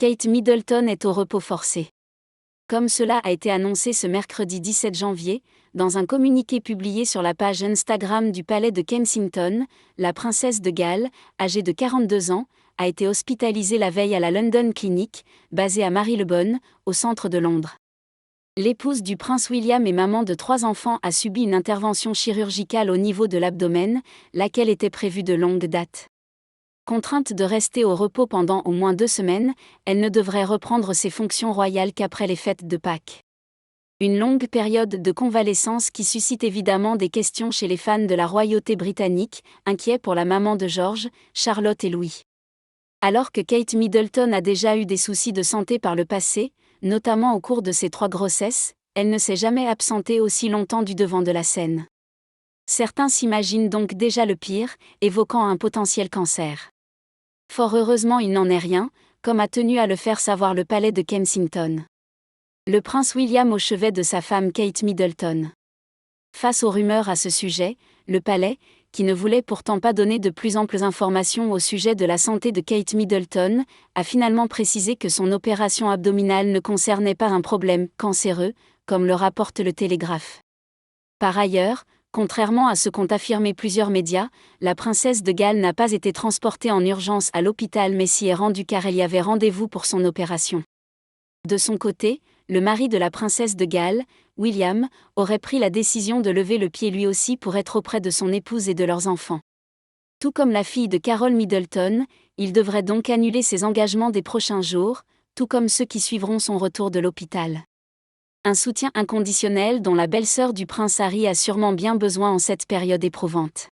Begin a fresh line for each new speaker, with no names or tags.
Kate Middleton est au repos forcé. Comme cela a été annoncé ce mercredi 17 janvier, dans un communiqué publié sur la page Instagram du palais de Kensington, la princesse de Galles, âgée de 42 ans, a été hospitalisée la veille à la London Clinic, basée à Marylebone, au centre de Londres. L'épouse du prince William et maman de 3 enfants a subi une intervention chirurgicale au niveau de l'abdomen, laquelle était prévue de longue date. Contrainte de rester au repos pendant au moins 2 semaines, elle ne devrait reprendre ses fonctions royales qu'après les fêtes de Pâques. Une longue période de convalescence qui suscite évidemment des questions chez les fans de la royauté britannique, inquiets pour la maman de George, Charlotte et Louis. Alors que Kate Middleton a déjà eu des soucis de santé par le passé, notamment au cours de ses 3 grossesses, elle ne s'est jamais absentée aussi longtemps du devant de la scène. Certains s'imaginent donc déjà le pire, évoquant un potentiel cancer. Fort heureusement il n'en est rien, comme a tenu à le faire savoir le palais de Kensington. Le prince William au chevet de sa femme Kate Middleton. Face aux rumeurs à ce sujet, le palais, qui ne voulait pourtant pas donner de plus amples informations au sujet de la santé de Kate Middleton, a finalement précisé que son opération abdominale ne concernait pas un problème cancéreux, comme le rapporte le Télégraphe. Par ailleurs, contrairement à ce qu'ont affirmé plusieurs médias, la princesse de Galles n'a pas été transportée en urgence à l'hôpital mais s'y est rendue car elle y avait rendez-vous pour son opération. De son côté, le mari de la princesse de Galles, William, aurait pris la décision de lever le pied lui aussi pour être auprès de son épouse et de leurs enfants. Tout comme la fille de Carol Middleton, il devrait donc annuler ses engagements des prochains jours, tout comme ceux qui suivront son retour de l'hôpital. Un soutien inconditionnel dont la belle-sœur du prince Harry a sûrement bien besoin en cette période éprouvante.